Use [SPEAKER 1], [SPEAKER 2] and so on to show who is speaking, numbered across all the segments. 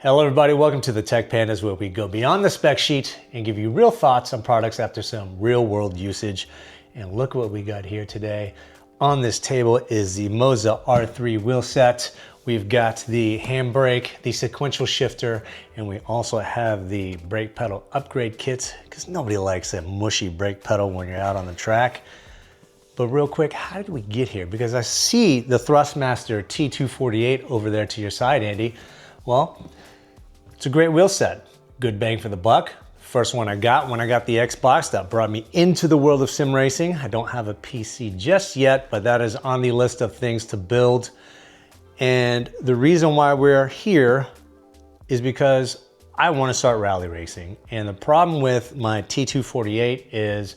[SPEAKER 1] Hello everybody, welcome to the Tech Pandas, where we go beyond the spec sheet and give you real thoughts on products after some real world usage. And look what we got here today. On this table is the MOZA R3 wheel set. We've got the handbrake, the sequential shifter, and we also have the brake pedal upgrade kits, because nobody likes a mushy brake pedal when you're out on the track. But real quick, how did we get here? Because I see the Thrustmaster T248 over there to your side, Andy. Well, it's a great wheel set, good bang for the buck. First one I got when I got the Xbox that brought me into the world of sim racing. I don't have a PC just yet, but that is on the list of things to build. And the reason why we're here is because I want to start rally racing. And the problem with my T248 is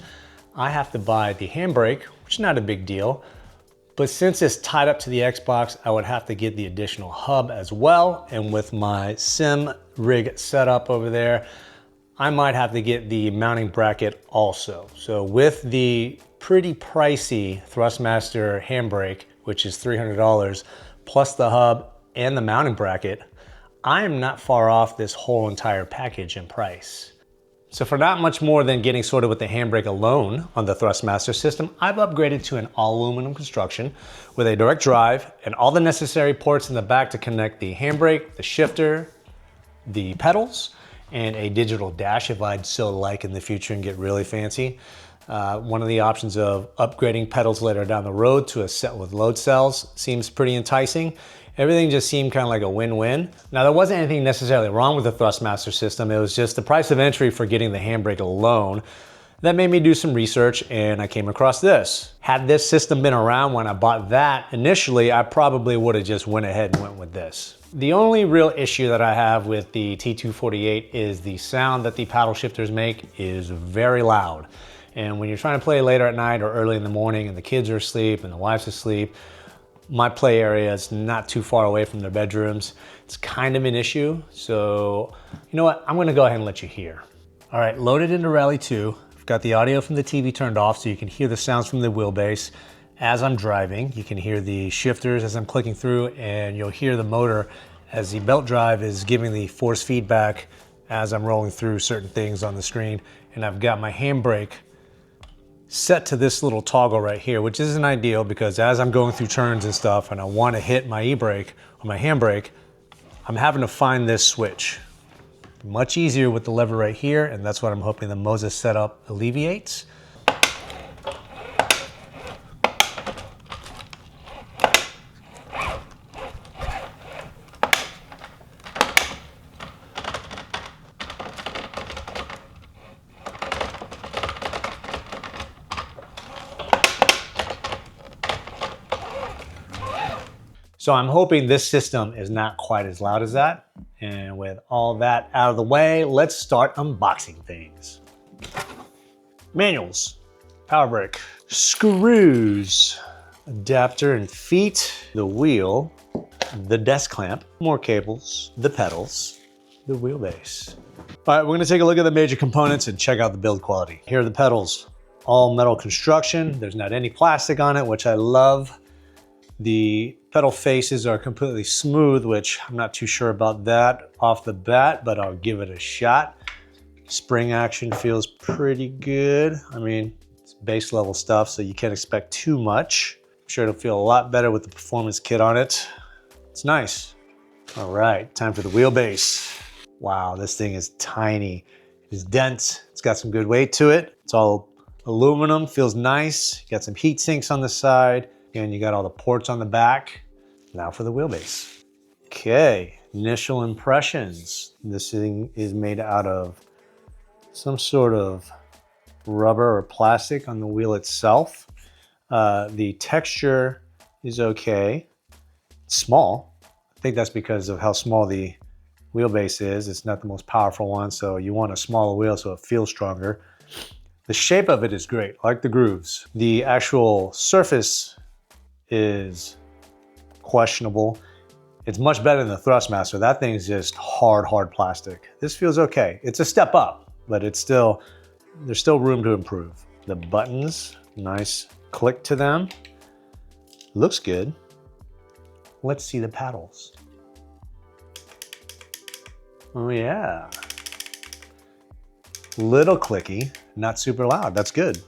[SPEAKER 1] I have to buy the handbrake, which is not a big deal. But since it's tied up to the Xbox, I would have to get the additional hub as well. And with my sim rig setup over there, I might have to get the mounting bracket also. So with the pretty pricey Thrustmaster handbrake, which is $300, plus the hub and the mounting bracket, I am not far off this whole entire package in price. So for not much more than getting sorted with the handbrake alone on the Thrustmaster system, I've upgraded to an all aluminum construction with a direct drive and all the necessary ports in the back to connect the handbrake, the shifter, the pedals, and a digital dash if I'd so like in the future and get really fancy. One of the options of upgrading pedals later down the road to a set with load cells seems pretty enticing. Everything just seemed kind of like a win-win. Now, there wasn't anything necessarily wrong with the Thrustmaster system. It was just the price of entry for getting the handbrake alone. That made me do some research and I came across this. Had this system been around when I bought that initially, I probably would have just went ahead and went with this. The only real issue that I have with the T248 is the sound that the paddle shifters make is very loud. And when you're trying to play later at night or early in the morning and the kids are asleep and the wife's asleep, my play area is not too far away from their bedrooms. It's kind of an issue. So, you know what? I'm gonna go ahead and let you hear. All right, loaded into Rally 2. I've got the audio from the TV turned off so you can hear the sounds from the wheelbase as I'm driving. You can hear the shifters as I'm clicking through, and you'll hear the motor as the belt drive is giving the force feedback as I'm rolling through certain things on the screen. And I've got my handbrake set to this little toggle right here, which isn't ideal because as I'm going through turns and stuff and I want to hit my e-brake or my handbrake, I'm having to find this switch. Much easier with the lever right here, and that's what I'm hoping the MOZA setup alleviates. So I'm hoping this system is not quite as loud as that. And with all that out of the way, let's start unboxing things. Manuals, power brake, screws, adapter and feet, the wheel, the desk clamp, more cables, the pedals, the wheelbase. All right, we're gonna take a look at the major components and check out the build quality. Here are the pedals, all metal construction. There's not any plastic on it, which I love. The pedal faces are completely smooth, which I'm not too sure about that off the bat, but I'll give it a shot. Spring action feels pretty good. I mean, it's base level stuff, so you can't expect too much. I'm sure it'll feel a lot better with the performance kit on it. It's nice. All right, time for the wheelbase. Wow, this thing is tiny. It's dense. It's got some good weight to it. It's all aluminum, feels nice. You got some heat sinks on the side. And you got all the ports on the back. Now for the wheelbase. Okay, initial impressions. This thing is made out of some sort of rubber or plastic on the wheel itself. The texture is okay. It's small. I think that's because of how small the wheelbase is. It's not the most powerful one, so you want a smaller wheel so it feels stronger. The shape of it is great, I like the grooves. The actual surface is questionable. It's much better than the Thrustmaster. That thing is just hard plastic. This feels okay. It's a step up, but there's still room to improve. The buttons, nice click to them. Looks good. Let's see the paddles. Oh yeah. Little clicky, not super loud. That's good.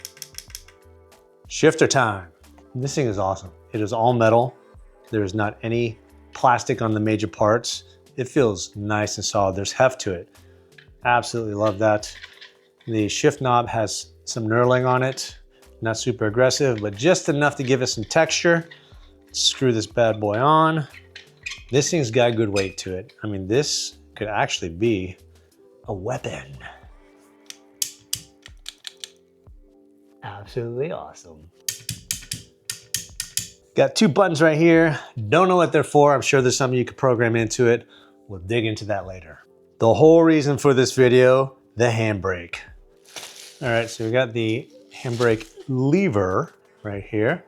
[SPEAKER 1] Shifter time. This thing is awesome. It is all metal. There is not any plastic on the major parts. It feels nice and solid. There's heft to it. Absolutely love that. The shift knob has some knurling on it. Not super aggressive, but just enough to give it some texture. Screw this bad boy on. This thing's got good weight to it. I mean, this could actually be a weapon. Absolutely awesome. Got two buttons right here. Don't know what they're for. I'm sure there's something you could program into it. We'll dig into that later. The whole reason for this video, the handbrake. All right, so we got the handbrake lever right here.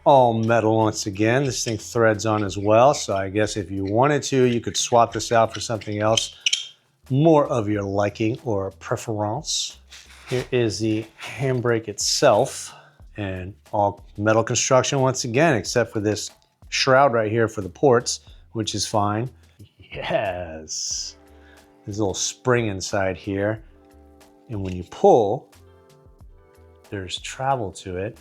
[SPEAKER 1] All metal once again. This thing threads on as well. So I guess if you wanted to, you could swap this out for something else more of your liking or preference. Here is the handbrake itself, and all metal construction once again, except for this shroud right here for the ports, which is fine. Yes. There's a little spring inside here. And when you pull, there's travel to it,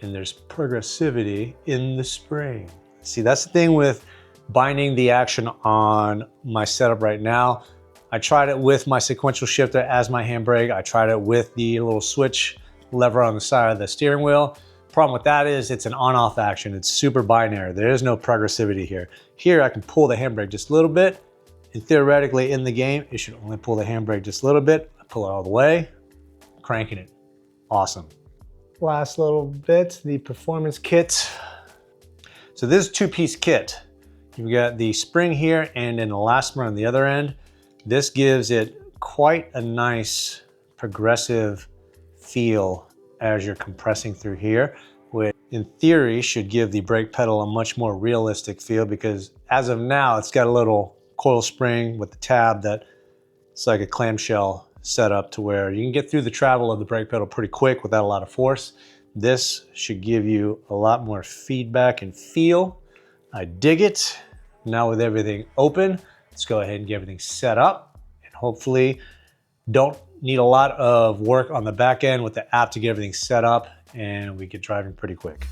[SPEAKER 1] and there's progressivity in the spring. See, that's the thing with binding the action on my setup right now. I tried it with my sequential shifter as my handbrake. I tried it with the little switch lever on the side of the steering wheel. Problem with that is it's an on-off action. It's super binary. There is no progressivity here. Here I can pull the handbrake just a little bit, and theoretically in the game, it should only pull the handbrake just a little bit. I pull it all the way, cranking it. Awesome. Last little bit, the performance kit. So this is a two-piece kit. You've got the spring here and an elastomer on the other end. This gives it quite a nice progressive feel as you're compressing through here, which in theory should give the brake pedal a much more realistic feel, because as of now, it's got a little coil spring with the tab that it's like a clamshell setup to where you can get through the travel of the brake pedal pretty quick without a lot of force. This should give you a lot more feedback and feel. I dig it. Now with everything open, let's go ahead and get everything set up, and hopefully don't need a lot of work on the back end with the app to get everything set up, and we get driving pretty quick.